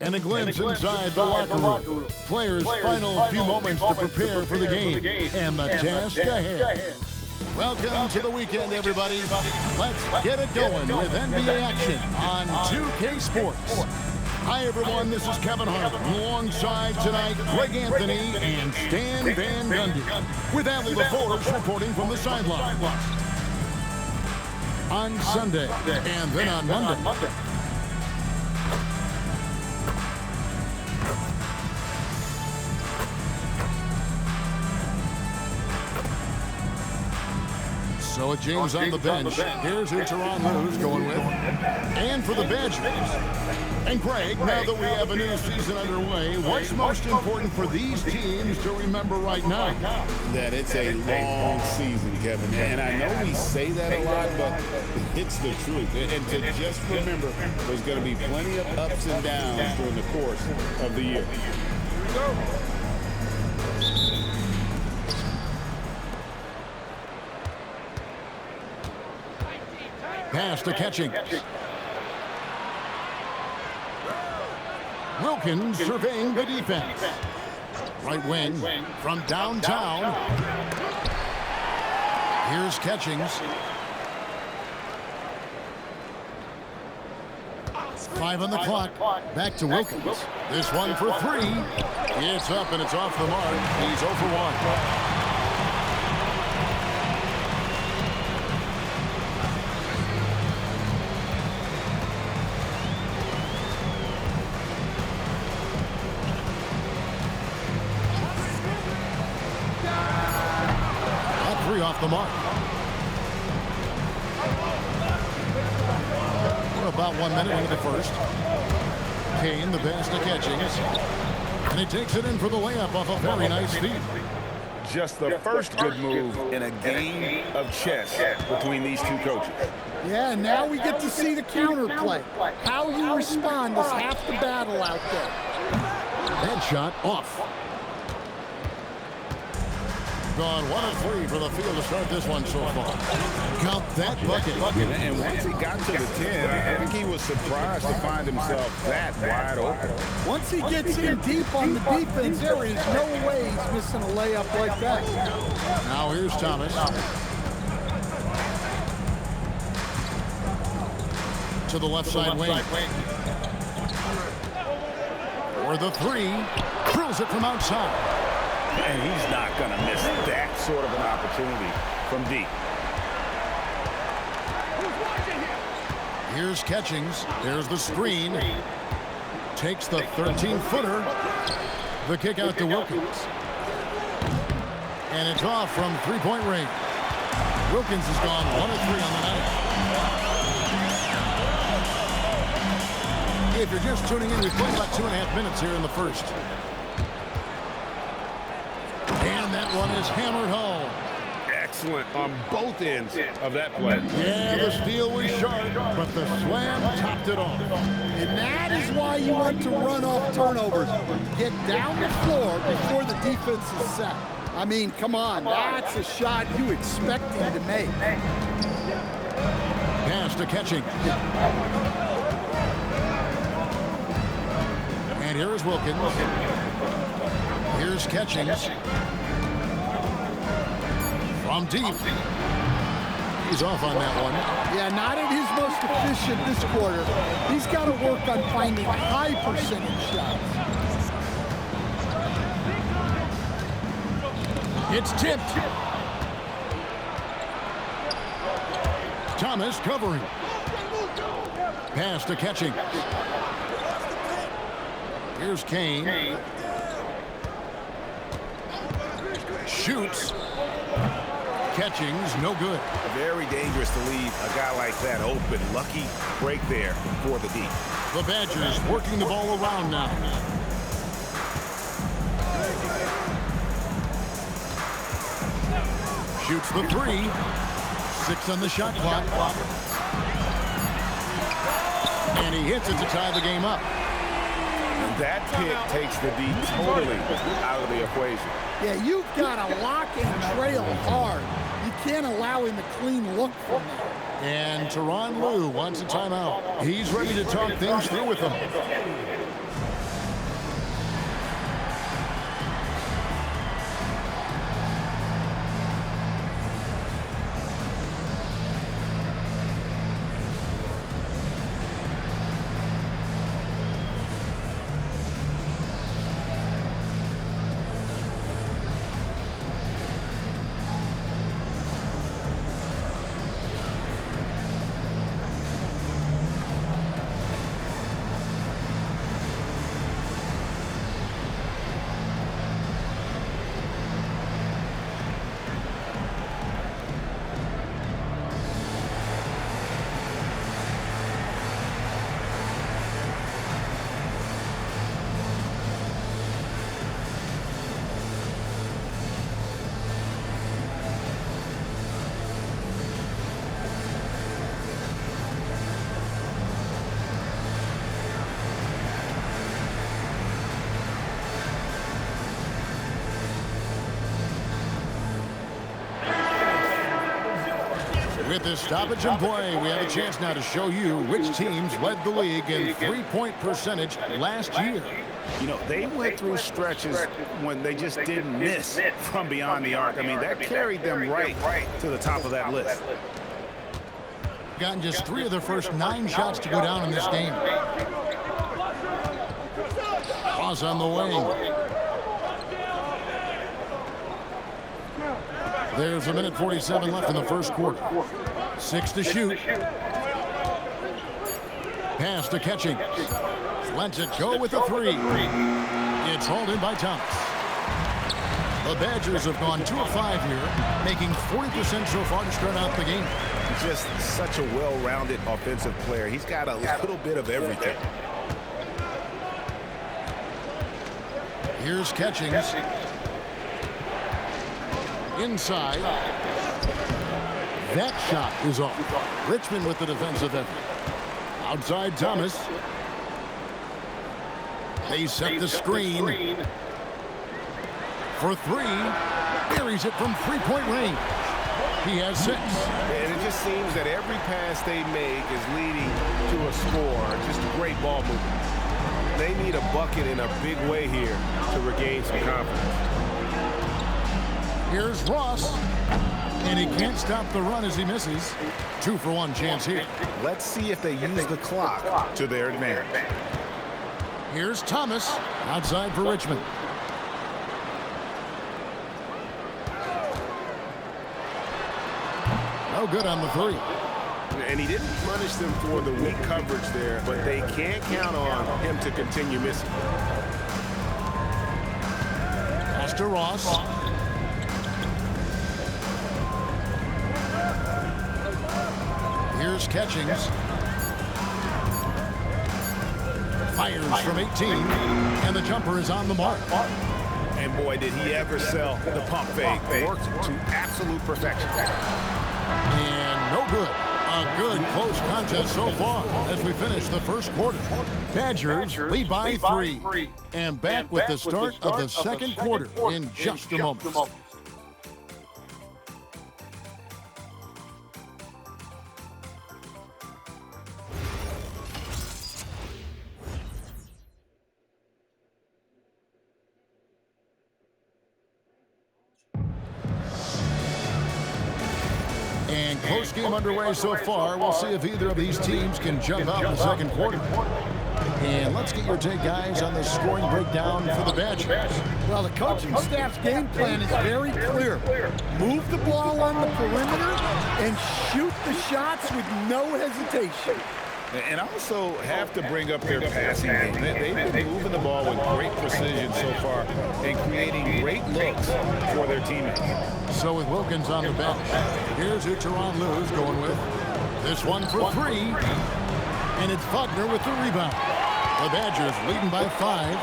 And a glimpse inside the locker room. Players' final few moments to prepare for the game and the task ahead. Welcome to the weekend, everybody. Let's get it going with NBA action on 2K Sports. Hi, everyone. This is Kevin Hart. Alongside tonight, Greg Anthony and Stan Van Gundy. With Adley LaForge reporting from the sideline. On Sunday and then on Monday. So with James on the bench, here's who Teron Lue's going with. And for the Badgers. And Greg, now that we have a new season underway, what's most important for these teams to remember right now? That it's a long season, Kevin. And I know we say that a lot, but it's the truth. And to just remember, there's going to be plenty of ups and downs during the course of the year. Here we go. Pass to catching. Wilkins surveying the defense. Right wing from downtown. Here's Catchings. 5 on the clock. Back to Wilkins. This one for 3. It's up and it's off the mark. He's 0 for 1. Off the mark. We're about 1 minute into the first. Kane, the pass to Catchings. And he takes it in for the layup off a very nice feed. Just the first good move in a game of chess between these two coaches. Yeah, now we get to see the counterplay. How you respond is half the battle out there. Head shot off. Gone 1 of 3 for the field to start this one so far. Count that bucket. And once he got to the 10, I think he was surprised to find himself that wide open. Once he gets in deep on the defense, there is no way he's missing a layup like that. Now here's Thomas. To the left side wing. For the 3. Drills it from outside. And he's not going to miss that sort of an opportunity from deep. Here's Catchings. There's the screen. Takes the 13-footer. The kick out to Wilkins. And it's off from three-point range. Wilkins has gone 1 of 3 on the night. If you're just tuning in, we've played about 2.5 minutes here in the first. And that one is hammered home. Excellent on both ends of that play. Yeah, the steal was sharp, but the slam topped it off. And that is why you want to run off turnovers. Get down the floor before the defense is set. I mean, come on, that's a shot you expect him to make. Pass to Catching. And here is Wilkins. Here's Catchings. From deep. He's off on that one. Yeah, not at his most efficient this quarter. He's got to work on finding high percentage shots. It's tipped. Thomas covering. Pass to Catching. Here's Kane. Shoots. Catchings, no good. Very dangerous to leave a guy like that open. Lucky break there for the deep. The Badgers working the ball around now. Shoots the 3. 6 on the shot clock. And he hits it to tie the game up. And that pick takes the D totally out of the equation. Yeah, you've got to lock and trail hard. You can't allow him a clean look from there. And Teron Lue wants a timeout. He's ready to talk things through with them. With this stoppage in play, we have a chance now to show you which teams led the league in three-point percentage last year. You know, they went through stretches when they just didn't miss from beyond the arc. I mean, that carried them right to the top of that list. Gotten just 3 of their first 9 shots to go down in this game. Cross on the wing. There's 1:47 left in the first quarter. 6 to shoot. Pass to catching. Lets it go with a 3. It's hauled in by Thomas. The Badgers have gone 2 of 5 here, making 40% so far to start out the game. Just such a well-rounded offensive player. He's got a little bit of everything. Here's Catchings. Inside. That shot is off. Richmond with the defensive effort. Outside Thomas. They set the screen. For 3. Buries it from three-point range. He has 6. And it just seems that every pass they make is leading to a score. Just great ball movement. They need a bucket in a big way here to regain some confidence. Here's Ross. And he can't stop the run as he misses. 2-for-1 chance here. Let's see if they use the clock to their advantage. Here's Thomas. Outside for Richmond. No good on the 3. And he didn't punish them for the weak coverage there, but they can't count on him to continue missing. Pass to Ross. Here's Catchings. Fires from 18, and the jumper is on the mark. And boy, did he ever sell the pump fake. Worked to absolute perfection. And no good. A good close contest so far as we finish the first quarter. Badgers lead by 3. And back with the start of the second quarter in just a moment. And close game underway so far. We'll see if either of these teams can jump out in the second quarter. And let's get your take, guys, on the scoring breakdown for the Badgers. Well, the coaching staff's game plan is very clear. Move the ball on the perimeter and shoot the shots with no hesitation. And also have to bring up their passing game. They've been moving the ball with great precision so far and creating great looks for their teammates. So with Wilkins on the bench, here's who Teron Lewis going with. This one for 3. And it's Wagner with the rebound. The Badgers leading by 5.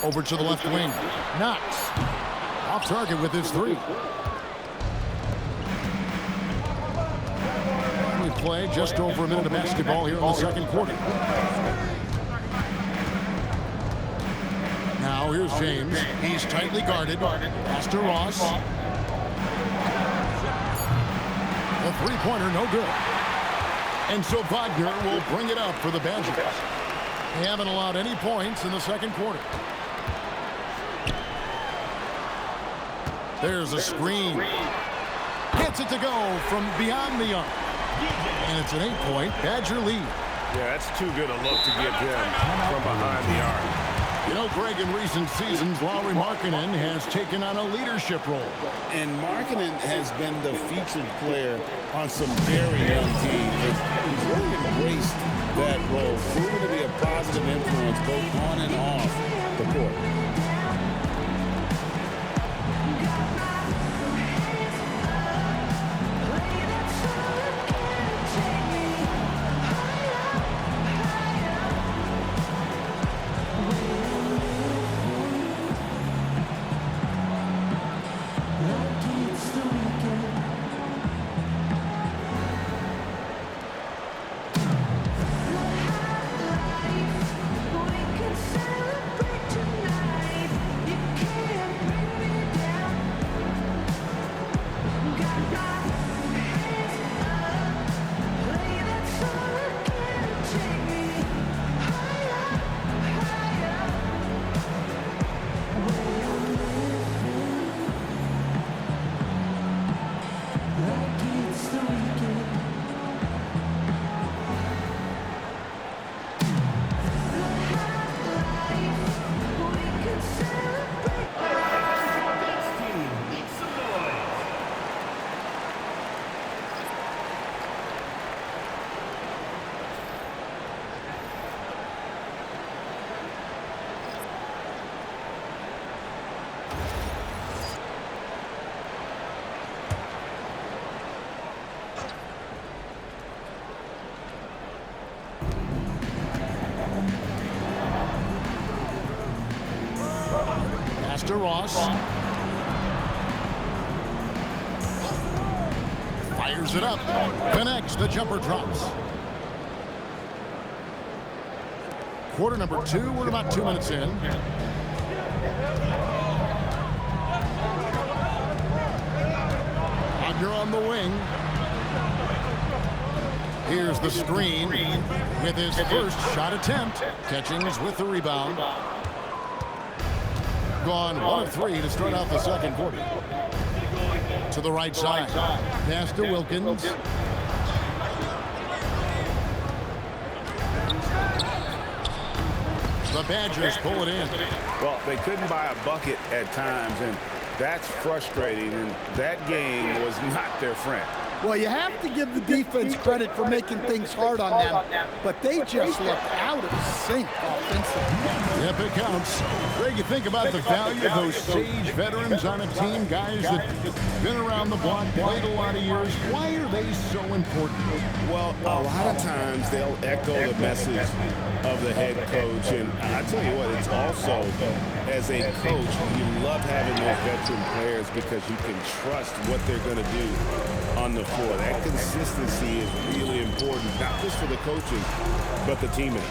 Over to the left wing. Knox. Off target with his 3. We play just over a minute of basketball here in the second quarter. Now here's James. He's tightly guarded. Pass to Ross. The three-pointer, no good. And so Wagner will bring it up for the Badgers. They haven't allowed any points in the second quarter. There's a screen. Gets it to go from beyond the arc. And it's an 8-point Badger lead. Yeah, that's too good a look to give them from behind the arc. You know, Greg, in recent seasons, Lauri Markkanen has taken on a leadership role. And Markkanen has been the featured player on some very young teams. He's really embraced that role, proven to be a positive influence both on and off the court. Pass to Ross. Fires it up. Connects. The jumper drops. Quarter number 2. We're about 2 minutes in. Wagner on the wing. Here's the screen with his first shot attempt. Catchings with the rebound. Gone 1 of 3 to start out the second quarter. To the right side. Pass to Wilkins. The Badgers pull it in. Well, they couldn't buy a bucket at times, and that's frustrating, and that game was not their friend. Well, you have to give the defense credit for making things hard on them, but they just looked out of sync offensively. Yep, it counts. Greg, you think about the value of those Sage veterans on a team, guys that been around the block, played a lot of years. Why are they so important? Well, a lot of times they'll echo the message of the head coach, and I tell you what, it's also, as a coach, you love having those veteran players because you can trust what they're going to do on the floor. That consistency is really important, not just for the coaching, but the teammates.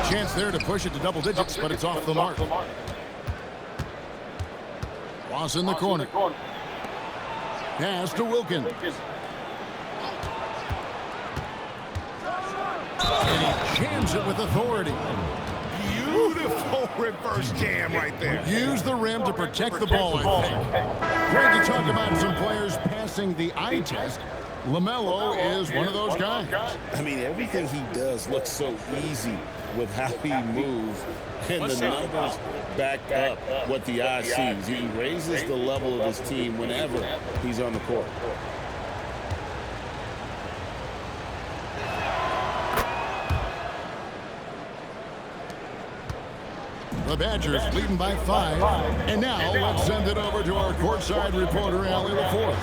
Chance there to push it to double digits, but it's off the mark. Ross in the corner. Pass to Wilkins. And he jams it with authority. Beautiful reverse jam right there. Use the rim to protect the ball, I think. Greg, you talked about some players passing the eye test. LaMelo is one of those guys. I mean, everything he does looks so easy with how he moves, and the numbers back up what the eye sees. He raises the level of his team whenever he's on the court. The Badgers leading by 5. And now let's send it over to our courtside reporter, Allie LaForce.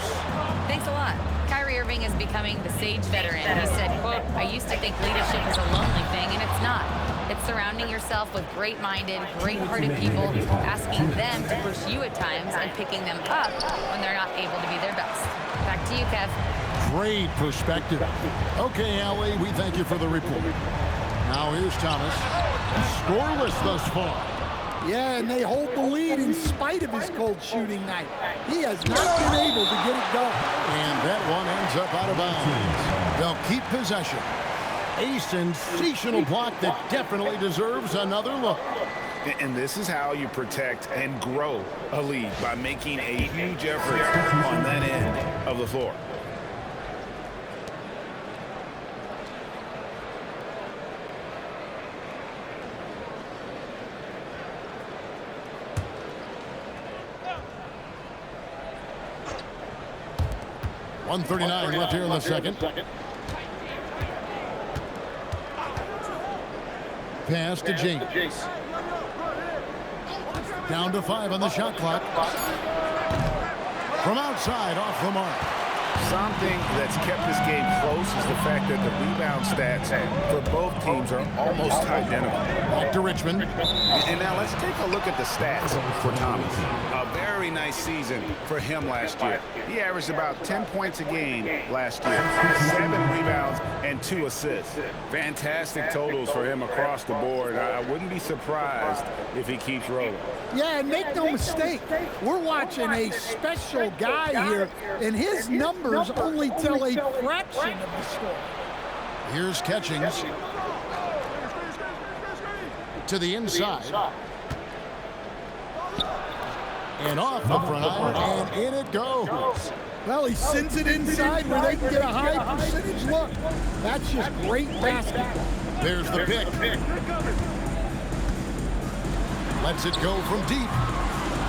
Thanks a lot. Kyrie Irving is becoming the Sage veteran. He said, quote, "I used to think leadership was a lonely thing, and it's not. It's surrounding yourself with great-minded, great-hearted people, asking them to push you at times and picking them up when they're not able to be their best." Back to you, Kev. Great perspective. Okay, Allie, we thank you for the report. Now here's Thomas. Scoreless thus far. Yeah, and they hold the lead in spite of his cold shooting night. He has not been able to get it going. And that one ends up out of bounds. They'll keep possession. A sensational block that definitely deserves another look. And this is how you protect and grow a lead, by making a huge effort on that end of the floor. .139 left here in the second. Pass to James. Down to 5 on the shot clock. From outside, off the mark. Something that's kept this game close is the fact that the rebound stats for both teams are almost identical. Back to Richmond. And now let's take a look at the stats for Thomas. A very nice season for him last year. He averaged about 10 points a game last year, 7 rebounds and 2 assists. Fantastic totals for him across the board. I wouldn't be surprised if he keeps rolling. Yeah, and make no mistake, we're watching a special guy here, and his numbers only tell a fraction of the story. Here's Catchings. To the inside. And off the front iron, and in it goes. Well, he sends it inside where they can get a high percentage look. That's just great basketball. There's the pick. Lets it go from deep.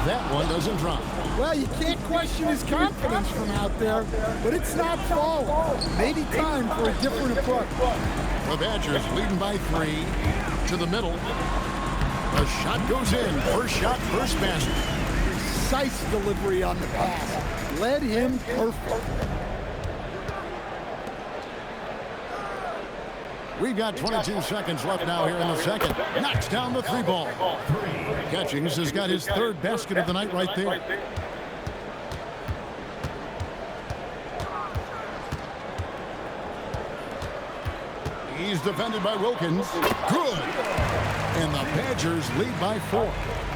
That one doesn't drop. Well, you can't question his confidence from out there, but it's not falling. Maybe time for a different approach. The Badgers leading by 3 to the middle. The shot goes in. First shot, first basket. Precise delivery on the pass. Led him perfect. We've got 22 seconds left now here in the second. Knocks down the three ball. Catchings has got his third basket of the night right there. He's defended by Wilkins. Good. And the Badgers lead by 4.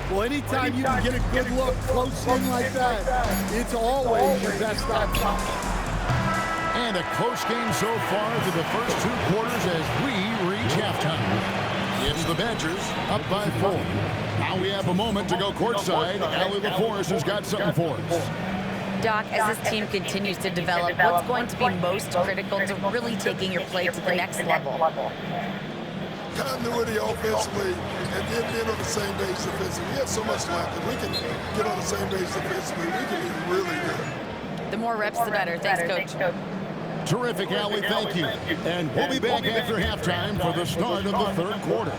Well, anytime you can get a good look close in like that, it's always your best option. And a close game so far through the first 2 quarters as we reach halftime. It's the Badgers up by 4. Now we have a moment to go courtside. Allie LaForce has got something for us. Doc, as this team continues to develop, what's going to be most critical to really taking your play to the next level? Continuity offensively and then being on the same page defensively. We have so much left. If we can get on the same page defensively, we can be really good. The more reps, the better. Thanks, Coach. Terrific, Allie. Thank you. And we'll be back after halftime for the start of the third quarter.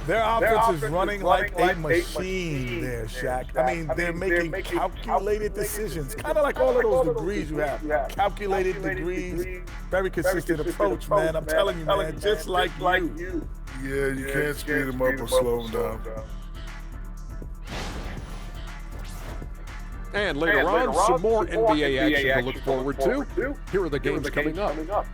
Their offense is running like a machine there, Shaq. I mean, they're making calculated decisions, kind of like all of those degrees you have. Calculated degrees, very consistent approach, man. I'm telling you, man, just like you. Yeah, you can't speed them up or slow them down. And later on, some more NBA action to look forward to. Here are the games coming up.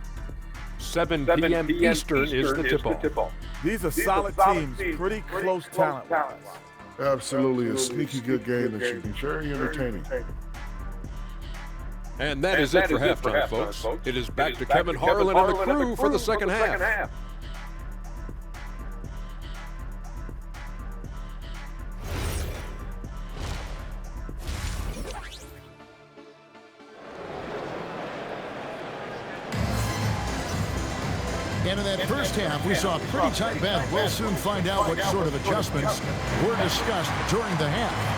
7 p.m. Eastern is the tip-off. These are solid teams, pretty close talent-wise. Absolutely, a sneaky good game that should be very entertaining. And that is it for halftime, folks. It is back to Kevin Harlan and the crew for the second half. And in that first half, we saw a pretty tight battle. We'll soon find out what sort of adjustments were discussed during the half.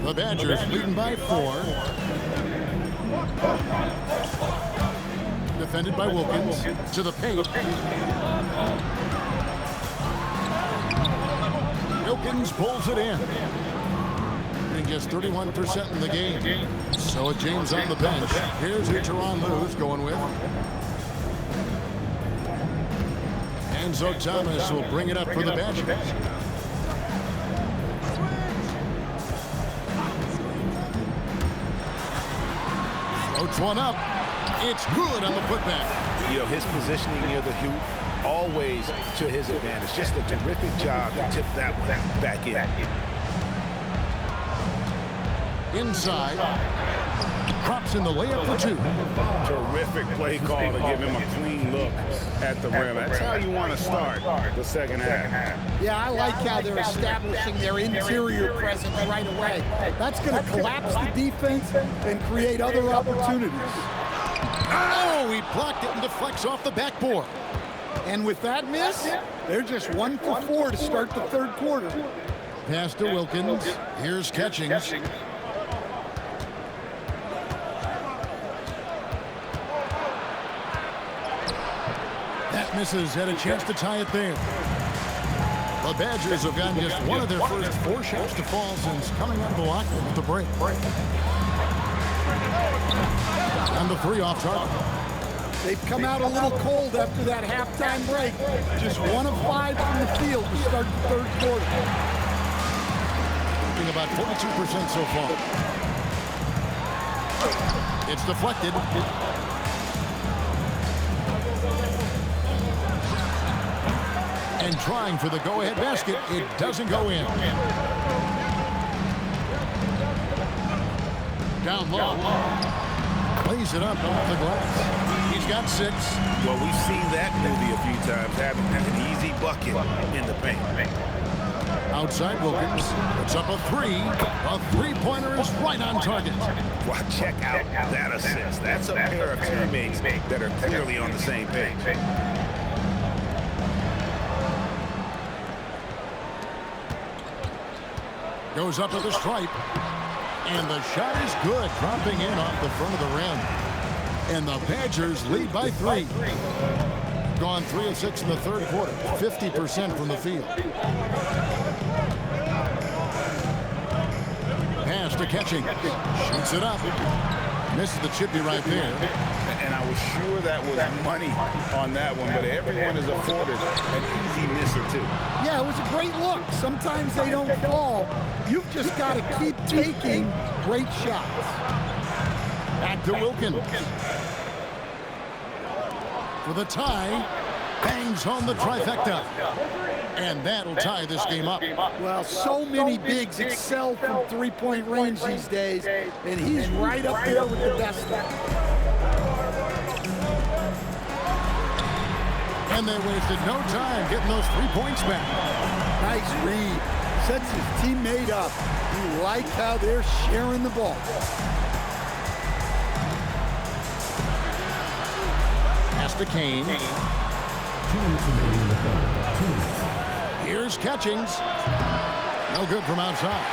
The Badgers leading by 4. Defended by Wilkins to the paint. Wilkins pulls it in. And just 31% in the game. So James on the bench. Here's who Teron Lou's going with. Enzo Thomas will bring it up for the Badgers. Floats one up. It's good on the putback. You know, his positioning near the hoop, always to his advantage. Just a terrific job to tip that one back in. Inside. Drops in the layup for 2. Terrific play call to give him a clean look at the rim. That's how you want to start the second half. Yeah, I like how they're establishing their interior presence right away. That's going to collapse the defense and create other opportunities. Oh, he blocked it and deflects off the backboard. And with that miss, they're just 1 for 4 to start the third quarter. Pass to Wilkins. Here's Catchings. That misses. Had a chance to tie it there. The Badgers have gotten just one of their first 4 shots to fall since coming out of the locker room at the break. And the 3 off target. They've come out a little cold after that halftime break. Just 1 of 5 from the field to start the third quarter. Shooting about 42% so far. It's deflected. And trying for the go-ahead basket, it doesn't go in. Down low. Plays it up off the glass. He's got 6. Well, we've seen that movie a few times, having an easy bucket in the paint. Outside Wilkins. Puts up a three. A three-pointer is right on target. Well, check out that assist. That's a pair of teammates that are clearly on the same page. Goes up to the stripe. And the shot is good, dropping in off the front of the rim. And the Badgers lead by 3. Gone 3 of 6 in the third quarter. 50% from the field. Pass to Catching. Shoots it up. Misses the chippy right there. And I was sure that was money on that one, but everyone is afforded an easy misser, too. Yeah, it was a great look. Sometimes they don't fall. You've just got to keep taking great shots. Back to Wilkins. For the tie. Bangs home the trifecta. And that'll tie this game up. Well, so many bigs excel from three-point range these days, and he's right up there with the best. And they wasted no time getting those 3 points back. Nice read. Sets his teammate up. You like how they're sharing the ball. Pass to Kane. Here's Catchings. No good from outside.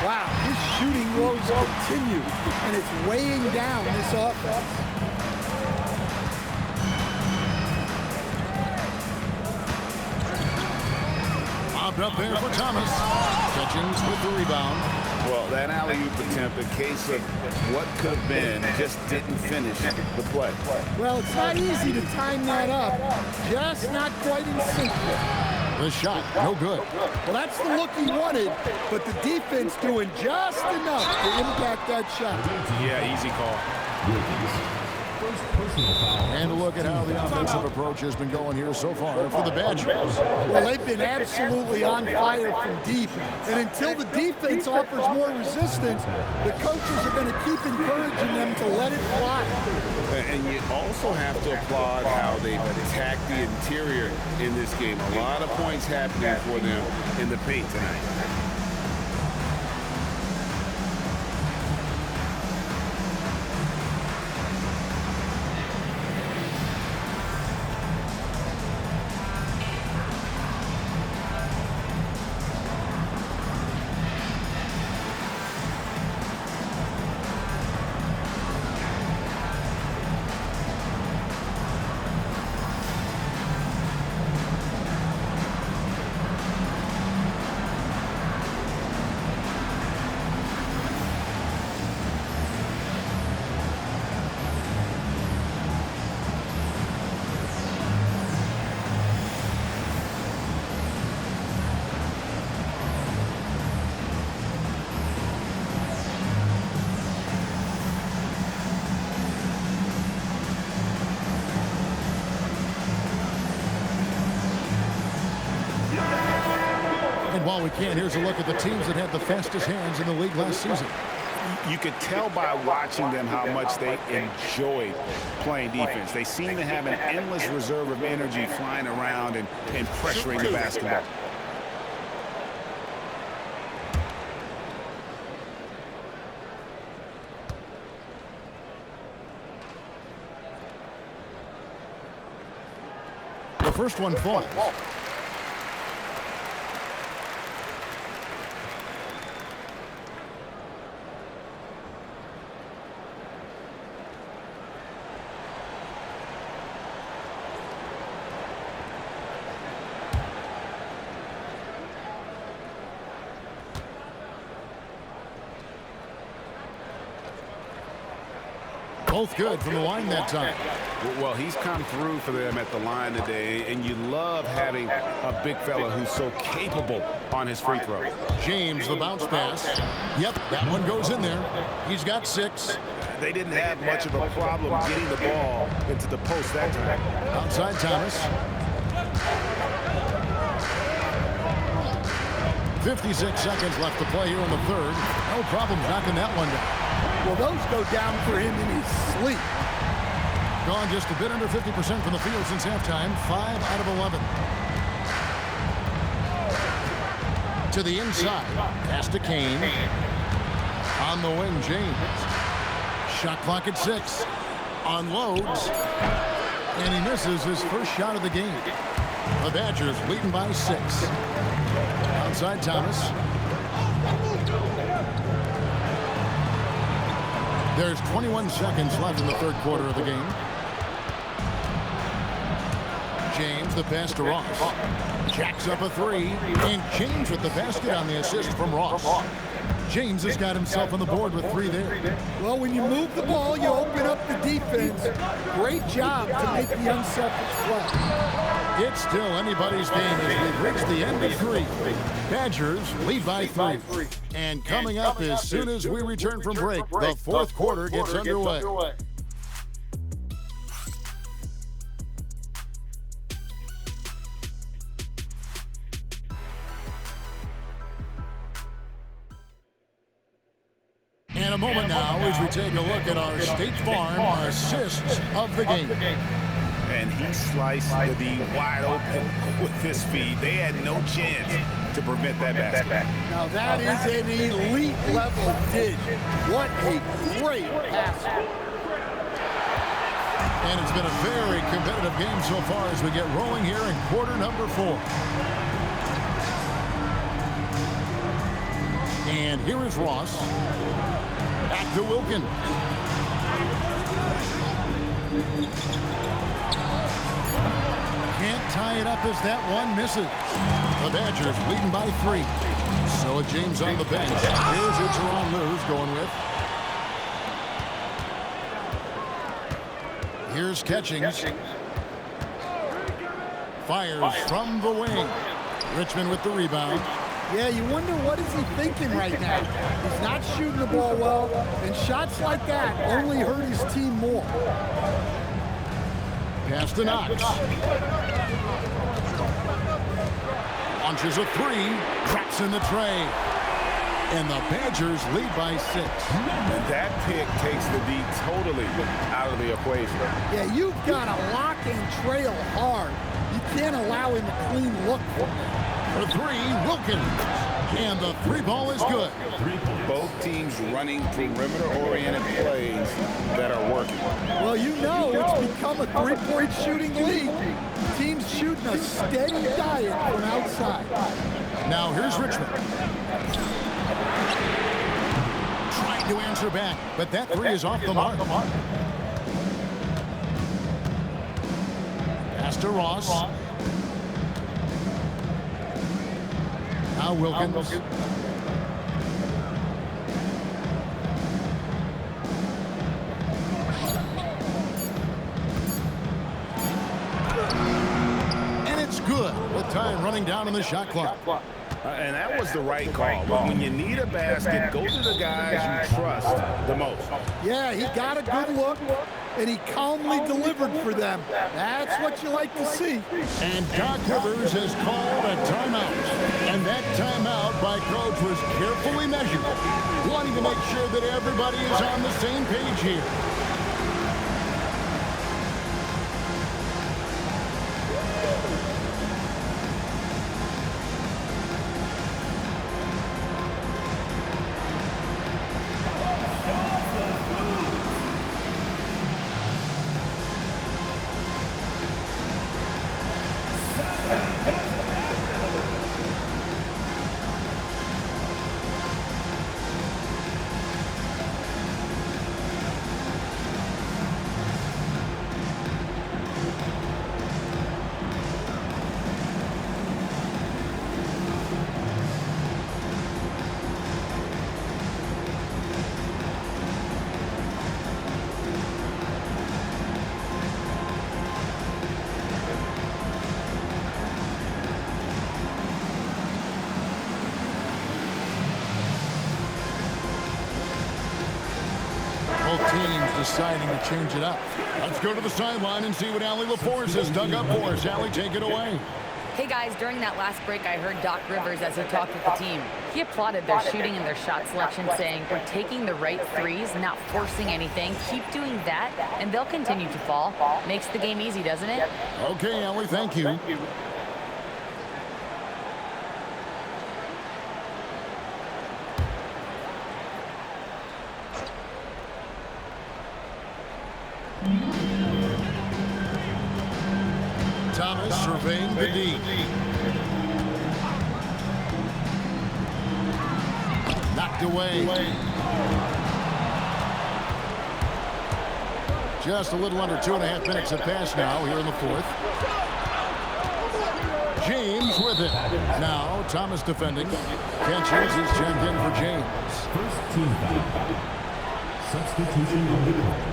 Wow, his shooting woes continue, and it's weighing down this offense. Bobbed up there for Thomas. Catchings with the rebound. Well, that alley-oop attempt, a case of what could have been, just didn't finish the play. Well, it's not easy to time that up. Just not quite in sync. The shot, no good. Well, that's the look he wanted, but the defense doing just enough to impact that shot. Yeah, easy call. And a look at how the offensive approach has been going here so far for the Badgers. Well, they've been absolutely on fire from deep. And until the defense offers more resistance, the coaches are going to keep encouraging them to let it fly. And you also have to applaud how they've attacked the interior in this game. A lot of points happening for them in the paint tonight. While we can, here's a look at the teams that had the fastest hands in the league last season. You could tell by watching them how much they enjoy playing defense. They seem to have an endless reserve of energy flying around and pressuring the basketball. The first one falls. Both good from the line that time. Well, he's come through for them at the line today, and you love having a big fella who's so capable on his free throw. James, the bounce pass. Yep, that one goes in there. He's got 6. They didn't have much of a problem getting the ball into the post that time. Outside Thomas. 56 seconds left to play here in the third. No problem knocking that one down. Well, those go down for him in his sleep. Gone just a bit under 50% from the field since halftime. 5 out of 11. To the inside. Pass to Kane. On the wing, James. Shot clock at 6. Unloads. And he misses his first shot of the game. The Badgers leading by 6. Outside Thomas. There's 21 seconds left in the third quarter of the game. James, the pass to Ross. Jacks up a 3. And James with the basket on the assist from Ross. James has got himself on the board with 3 there. Well, when you move the ball, you open up the defense. Great job to make the unselfish play. It's still anybody's game as we've reached the end of 3. Badgers lead by 3. And coming up as soon as we return from break, the fourth quarter gets underway. In a moment now as we take a look at our State Farm assists of the game. And he sliced the D wide open with his feed. They had no chance to prevent that basket. Now that is an elite level dish. What a great pass. And it's been a very competitive game so far as we get rolling here in quarter number 4. And here is Ross. Back to Wilkin. Can't tie it up as that one misses. The Badgers leading by 3. So James on the bench. Here's who Teron Lou's going with. Here's Catchings. Fires from the wing. Richmond with the rebound. Yeah, you wonder what is he thinking right now. He's not shooting the ball well, and shots like that only hurt his team more. Pass to Knox. Launches a 3. Drops in the tray. And the Badgers lead by 6. And that pick takes the D totally out of the equation. Yeah, you've got to lock and trail hard. You can't allow him a clean look for it. For 3, Wilkins. And the 3 ball is good. Both teams running perimeter-oriented plays that are working. Well, you know it's become a 3-point shooting league. Teams shooting a steady diet from outside. Now here's Richmond. Trying to answer back, but that 3 is off the mark. Pass to Ross. Now Wilkins. And it's good with time running down on the shot clock. And that was the right call. When you need a basket, go to the guys you trust the most. Yeah, he got a good look, and he calmly delivered for them. That's what you like to see. And Doc Rivers has called a timeout. And that timeout by Coach was carefully measured, wanting to make sure that everybody is on the same page here. Both teams deciding to change it up. Let's go to the sideline and see what Allie LaForce has dug up for us. Allie, take it away. Hey guys, during that last break, I heard Doc Rivers as he talked with the team. He applauded their shooting and their shot selection, saying, "We're taking the right threes, not forcing anything. Keep doing that, and they'll continue to fall." Makes the game easy, doesn't it? Okay, Allie, thank you. Thomas surveying the D. Knocked away. Just a little under 2.5 minutes have passed now here in the fourth. James with it. Now Thomas defending. Catches is checked in for James. First team foul. Substitution on the court.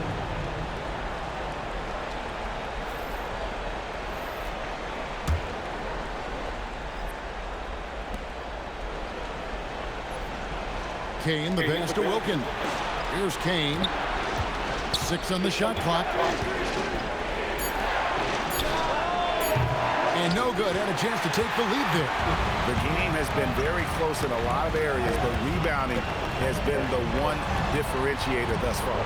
Kane, the pass to Wilkins. Here's Kane. 6 on the shot clock. And no good. Had a chance to take the lead there. The game has been very close in a lot of areas, but rebounding has been the one differentiator thus far.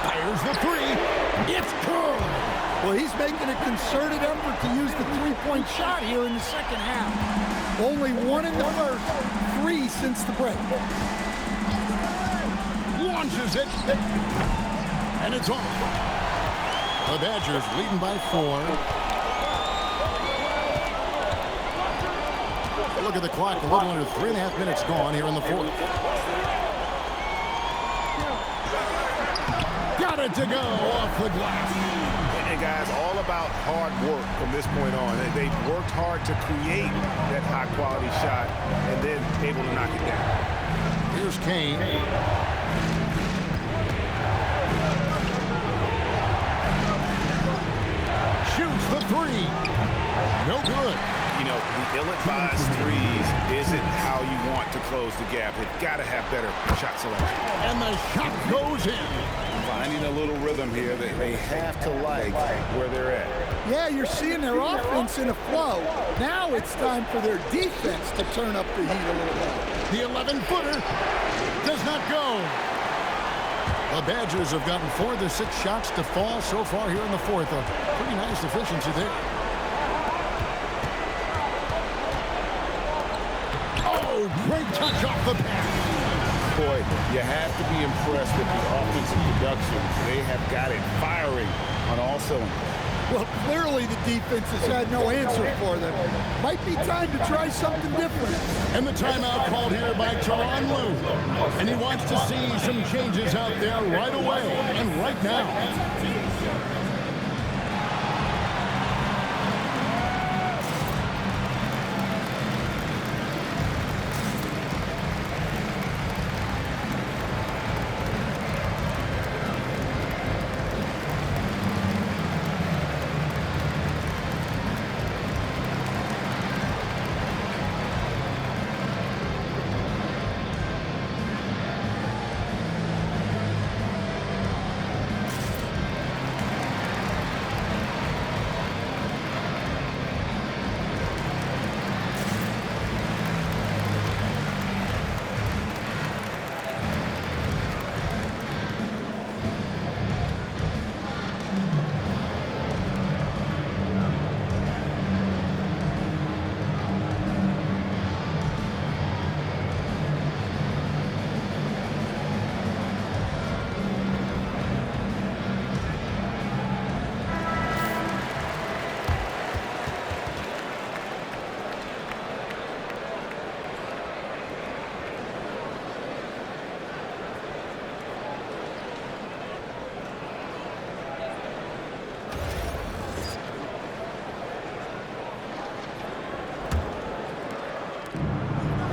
Fires the three. It's good. Well, he's making a concerted effort to use the three-point shot here in the second half. Only 1 in the first, 3 since the break. Launches it. And it's off. The Badgers leading by 4. Look at the clock. A little under 3.5 minutes gone here in the fourth. Got it to go off the glass. And guys, all about hard work from this point on. They've worked hard to create that high-quality shot and then able to knock it down. Here's Kane. Shoots the three. No good. You know, the ill-advised threes isn't how you want to close the gap. They've got to have better shot selection. And the shot goes in. Finding a little rhythm here that they have to like where they're at. Yeah, you're seeing their offense in a flow. Now it's time for their defense to turn up the heat a little bit. The 11-footer does not go. The Badgers have gotten 4 of the 6 shots to fall so far here in the fourth. A pretty nice efficiency there. Oh, great touch off the pass. Boy, you have to be impressed with the offensive production. They have got it firing on all cylinders. Well, clearly the defense has had no answer for them. Might be time to try something different. And the timeout called here by Tyronn Lue. And he wants to see some changes out there right away and right now.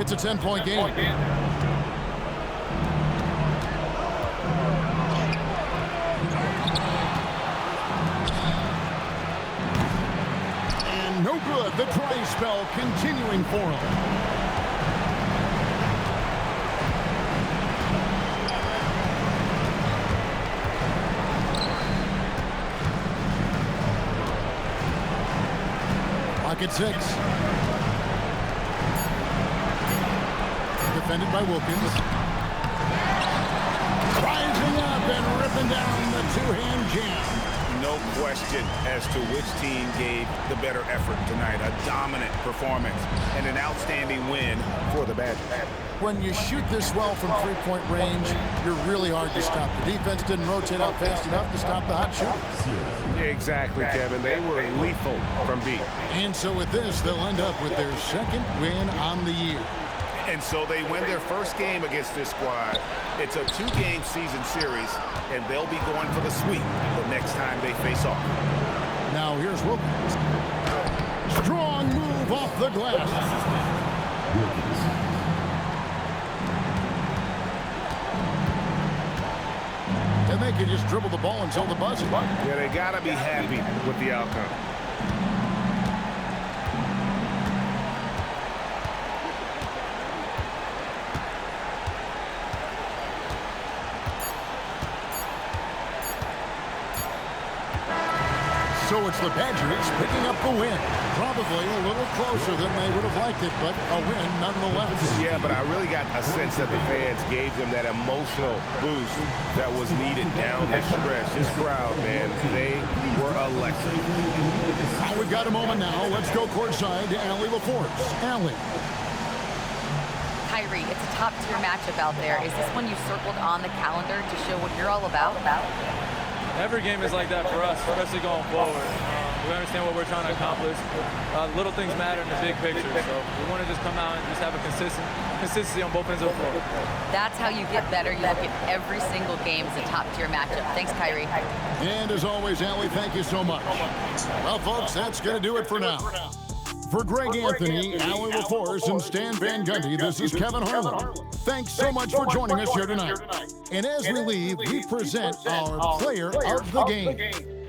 It's a 10-point game. And no good. The dry spell continuing for him. Clock at 6. Defended by Wilkins. Rising up and ripping down the two-hand jam. no question as to which team gave the better effort tonight. A dominant performance and an outstanding win for the Badgers. When you shoot this well from three-point range, you're really hard to stop. The defense didn't rotate out fast enough to stop the hot shooter. Exactly, Kevin. They were lethal from deep. And so with this, they'll end up with their second win on the year. And so they win their first game against this squad. It's a 2-game season series, and they'll be going for the sweep the next time they face off. Now here's Wilkins. Strong move off the glass. And they can just dribble the ball until the buzzer. Yeah, they got to be happy with the outcome. So it's the Badgers picking up the win. Probably a little closer than they would have liked it, but a win nonetheless. Yeah, but I really got a sense that the fans gave them that emotional boost that was needed down the stretch. This crowd, man, they were electric. We've got a moment now. Let's go courtside to Allie LaForce. Allie. Kyrie, it's a top-tier matchup out there. Is this one you circled on the calendar to show what you're all about? Every game is like that for us, especially going forward. We understand what we're trying to accomplish. Little things matter in the big picture, so we want to just come out and just have a consistency on both ends of the floor. That's how you get better. You look at every single game as a top-tier matchup. Thanks, Kyrie. And as always, Allie, thank you so much. Well, folks, that's going to do it for now. For Greg Anthony, Allie LaForce, and Stan Van Gundy, this is Kevin Harlan. Thanks so much for joining us here tonight. And as we leave, we present our player of the game.